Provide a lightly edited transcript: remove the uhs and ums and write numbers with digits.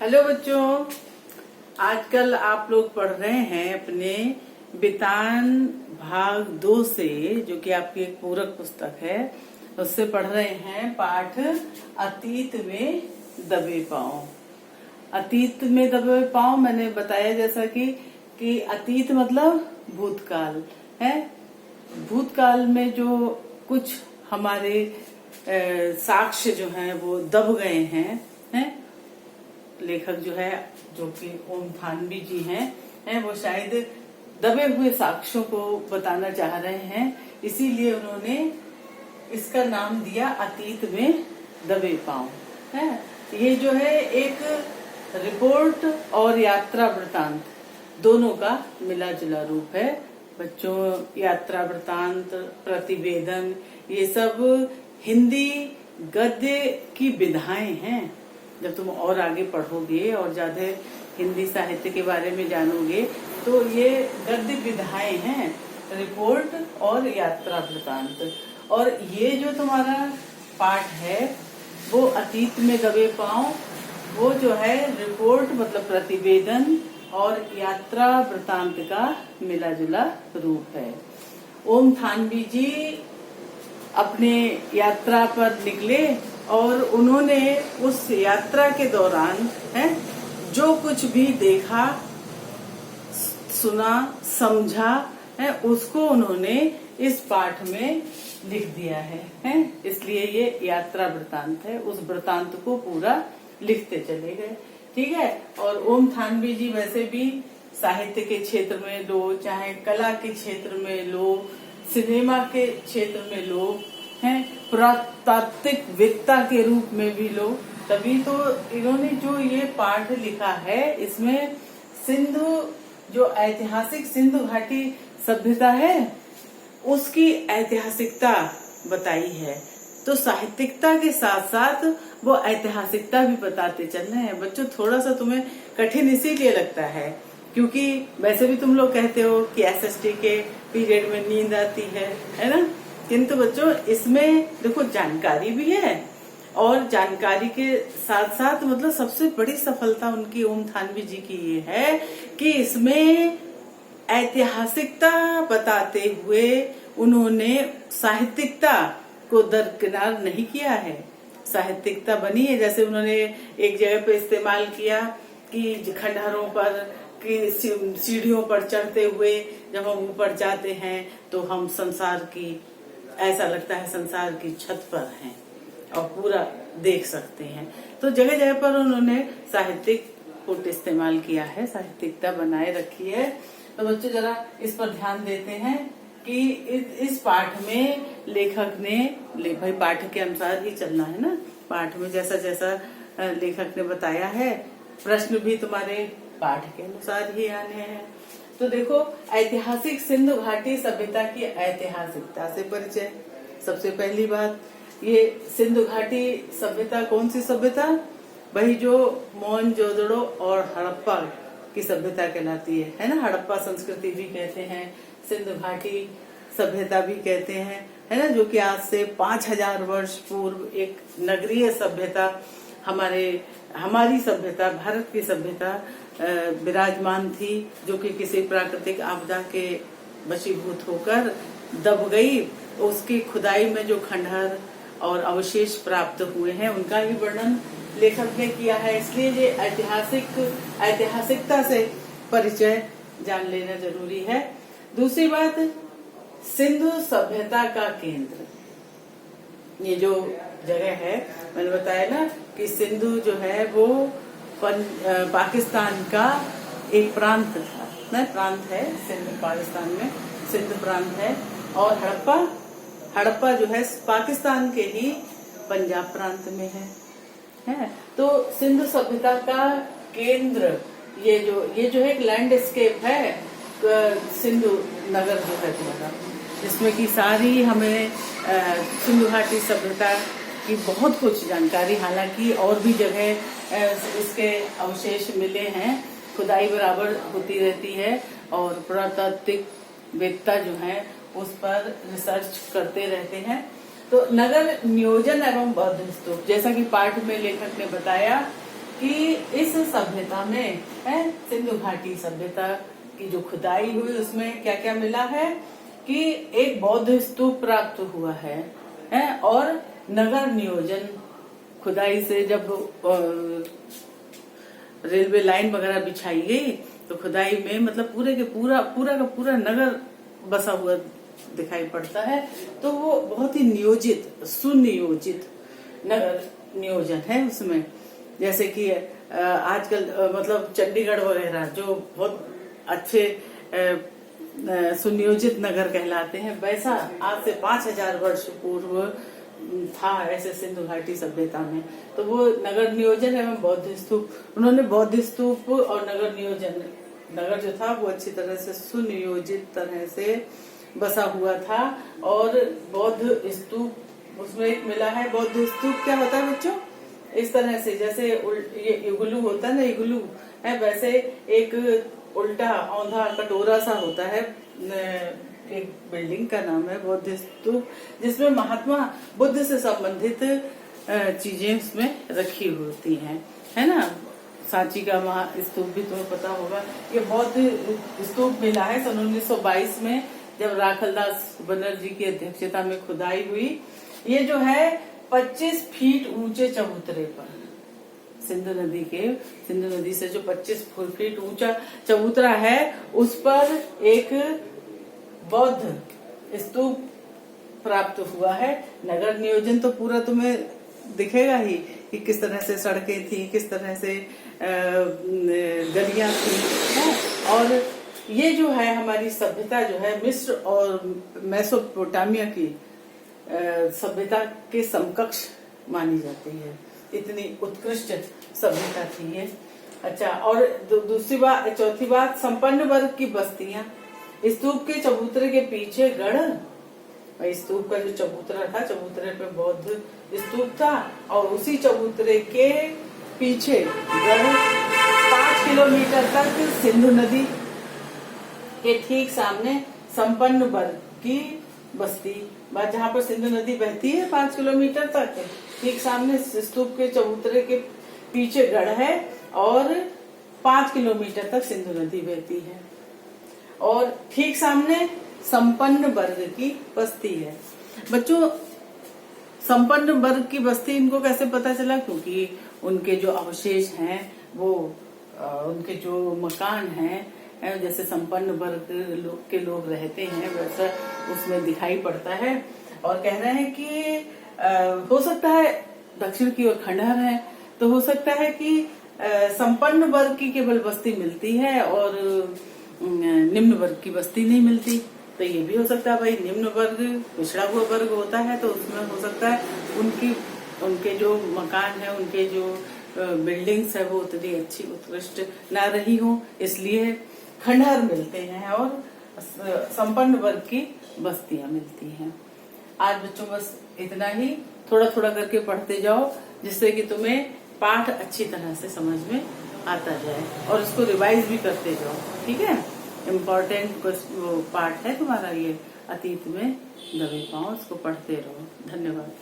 Hello बच्चों, आजकल आप लोग पढ़ रहे हैं अपने बितान भाग 2 से, जो कि आपकी एक पूरक पुस्तक है, उससे पढ़ रहे हैं पाठ अतीत में दबे पांव। अतीत में दबे पांव मैंने बताया जैसा कि अतीत मतलब भूतकाल है। भूतकाल में जो कुछ हमारे साक्ष्य जो हैं वो दब गए हैं। लेखक जो है, जो कि ओम थानवी जी हैं, वो शायद दबे हुए साक्ष्यों को बताना चाह रहे हैं, इसीलिए उन्होंने इसका नाम दिया अतीत में दबे पांव है। ये जो है एक रिपोर्ट और यात्रा वृतांत दोनों का मिला जुला रूप है। बच्चों, यात्रा वृतांत, प्रतिवेदन, ये सब हिंदी गद्य की विधाएं हैं। जब तुम और आगे पढ़ोगे और ज्यादा हिंदी साहित्य के बारे में जानोगे तो ये गद्य विधाएं हैं, रिपोर्ट और यात्रा वृतांत। और ये जो तुम्हारा पाठ है वो अतीत में दबे पांव, वो जो है रिपोर्ट मतलब प्रतिवेदन और यात्रा वृतांत का मिला जुला रूप है। ओम थानवी जी अपने यात्रा पर निकले और उन्होंने उस यात्रा के दौरान जो कुछ भी देखा, सुना, समझा उसको उन्होंने इस पाठ में लिख दिया है। इसलिए ये यात्रा वृतांत है। उस वृतांत को पूरा लिखते चले गए, ठीक है। और ओम थानवी जी वैसे भी साहित्य के क्षेत्र में लो, चाहे कला के क्षेत्र में लो, सिनेमा के क्षेत्र में लो, हैं पुरातात्विक विद्ता के रूप में भी लो, तभी तो इन्होंने जो ये पाठ लिखा है इसमें सिंधु, जो ऐतिहासिक सिंधु घाटी सभ्यता है उसकी ऐतिहासिकता बताई है। तो साहित्यिकता के साथ साथ वो ऐतिहासिकता भी बताते चल रहे हैं। बच्चों, थोड़ा सा तुम्हें कठिन इसीलिए लगता है क्योंकि वैसे भी तुम लोग कहते हो कि एसएसटी के पीरियड में नींद आती है ना। किंतु बच्चों, इसमें देखो जानकारी भी है और जानकारी के साथ साथ मतलब सबसे बड़ी सफलता उनकी ओम थानवी जी की ये है कि इसमें ऐतिहासिकता बताते हुए उन्होंने साहित्यिकता को दरकिनार नहीं किया है। साहित्यिकता बनी है। जैसे उन्होंने एक जगह पे इस्तेमाल किया कि खंडहरों पर कि सीढ़ियों पर चढ़ते हुए जब हम ऊपर जाते हैं तो हम संसार की, ऐसा लगता है संसार की छत पर हैं और पूरा देख सकते हैं। तो जगह जगह पर उन्होंने साहित्यिक पुट इस्तेमाल किया है, साहित्यिकता बनाए रखी है। तो बच्चों जरा इस पर ध्यान देते हैं कि इस पाठ में लेखक ने भाई पाठ के अनुसार ही चलना है ना। पाठ में जैसा जैसा लेखक ने बताया है, प्रश्न भी तुम्हारे पाठ के अनुसार ही आने हैं। तो देखो, ऐतिहासिक सिंधु घाटी सभ्यता की ऐतिहासिकता से परिचय। सबसे पहली बात, ये सिंधु घाटी सभ्यता कौन सी सभ्यता? वही जो मोहनजोदड़ो और हड़प्पा की सभ्यता कहलाती है ना। हड़प्पा संस्कृति भी कहते हैं, सिंधु घाटी सभ्यता भी कहते हैं, है ना। जो कि आज से 5000 वर्ष पूर्व एक नगरीय सभ्यता, हमारी सभ्यता, भारत की सभ्यता विराजमान थी, जो कि किसी प्राकृतिक आपदा के वशीभूत होकर दब गई। उसकी खुदाई में जो खंडहर और अवशेष प्राप्त हुए हैं उनका ही वर्णन लेखक ने किया है। इसलिए ये ऐतिहासिकता से परिचय जान लेना जरूरी है। दूसरी बात, सिंधु सभ्यता का केंद्र, ये जो जगह है मैंने बताया ना कि सिंधु जो है वो पाकिस्तान का एक प्रांत था ना, प्रांत है सिंध, पाकिस्तान में सिंध प्रांत है। और हड़प्पा जो है पाकिस्तान के ही पंजाब प्रांत में है। तो सिंधु सभ्यता का केंद्र ये जो है एक लैंडस्केप है सिंधु नगर जो है तुम्हारा, जिसमें की सारी हमें सिंधु घाटी सभ्यता की बहुत कुछ जानकारी, हालांकि और भी जगह इसके अवशेष मिले हैं, खुदाई बराबर होती रहती है और पुरातात्विक वेत्ता जो है उस पर रिसर्च करते रहते हैं। तो नगर नियोजन एवं बौद्ध स्तूप, जैसा कि पाठ में लेखक ने बताया कि इस सभ्यता में है सिंधु घाटी सभ्यता की जो खुदाई हुई उसमें क्या क्या मिला है कि एक बौद्ध स्तूप प्राप्त हुआ है और नगर नियोजन खुदाई से जब रेलवे लाइन वगैरह बिछाई गई तो खुदाई में मतलब पूरे के पूरा का पूरा नगर बसा हुआ दिखाई पड़ता है। तो वो बहुत ही नियोजित सुनियोजित नगर नियोजन है उसमें। जैसे कि आजकल मतलब चंडीगढ़ वगैरह जो बहुत अच्छे सुनियोजित नगर कहलाते हैं, वैसा आज से 5000 वर्ष पूर्व था ऐसे सिंधु घाटी सभ्यता में। तो वो नगर नियोजन एवं बौद्ध स्तूप, उन्होंने बौद्ध स्तूप और नगर नियोजन, नगर जो था वो अच्छी तरह से सुनियोजित तरह से बसा हुआ था। और बौद्ध स्तूप उसमें एक मिला है। बौद्ध स्तूप क्या होता है बच्चों? इस तरह से जैसे ये इग्लू होता है ना, इग्लू है वैसे एक उल्टा औंधा कटोरा सा होता है। एक बिल्डिंग का नाम है बौद्ध स्तूप, जिसमें महात्मा बुद्ध से संबंधित चीजें उसमें रखी होती हैं, है ना। सांची का स्तूप भी तुम्हें पता होगा। ये बौद्ध स्तूप मिला है सन 1922 में, जब राखलदास बनर्जी की अध्यक्षता में खुदाई हुई। ये जो है 25 फीट ऊंचे चबूतरे पर सिंधु नदी से जो 25 फीट ऊंचा चबूतरा है उस पर एक बौद्ध स्तूप प्राप्त हुआ है। नगर नियोजन तो पूरा तुम्हें दिखेगा ही कि किस तरह से सड़कें थी, किस तरह से गलियां थी, और ये जो है हमारी सभ्यता जो है मिस्र और मेसोपोटामिया की सभ्यता के समकक्ष मानी जाती है। इतनी उत्कृष्ट सभ्यता थी ये। अच्छा, और दूसरी बात, चौथी बात, संपन्न वर्ग की बस्तियां। स्तूप के चबूतरे के पीछे गढ़, स्तूप का जो चबूतरा था, चबूतरे पे बौद्ध स्तूप था और उसी चबूतरे के पीछे गढ़ 5 किलोमीटर तक सिंधु नदी के ठीक सामने संपन्न वर्ग की बस्ती, जहाँ पर सिंधु नदी बहती है 5 किलोमीटर तक, ठीक सामने स्तूप के चबूतरे के पीछे गढ़ है और 5 किलोमीटर तक सिंधु नदी बहती है और ठीक सामने संपन्न वर्ग की बस्ती है। बच्चों, संपन्न वर्ग की बस्ती इनको कैसे पता चला? क्योंकि उनके जो अवशेष हैं वो उनके जो मकान हैं जैसे संपन्न वर्ग के लोग रहते हैं वैसा उसमें दिखाई पड़ता है। और कह रहे हैं कि हो सकता है दक्षिण की ओर खंडहर है, तो हो सकता है कि संपन्न वर्ग की केवल बस्ती मिलती है और निम्न वर्ग की बस्ती नहीं मिलती। तो ये भी हो सकता है भाई, निम्न वर्ग पिछड़ा हुआ वर्ग होता है तो उसमें हो सकता है उनके जो मकान है, उनके जो बिल्डिंग्स है वो उतनी अच्छी उत्कृष्ट ना रही हो, इसलिए खंडहर मिलते हैं और संपन्न वर्ग की बस्तियां मिलती हैं। आज बच्चों बस इतना ही, थोड़ा थोड़ा करके पढ़ते जाओ जिससे कि तुम्हें पाठ अच्छी तरह से समझ में आता जाए और उसको रिवाइज भी करते जाओ, ठीक है। इम्पोर्टेंट पार्ट है तुम्हारा ये, अतीत में दबे पांव, उसको पढ़ते रहो। धन्यवाद।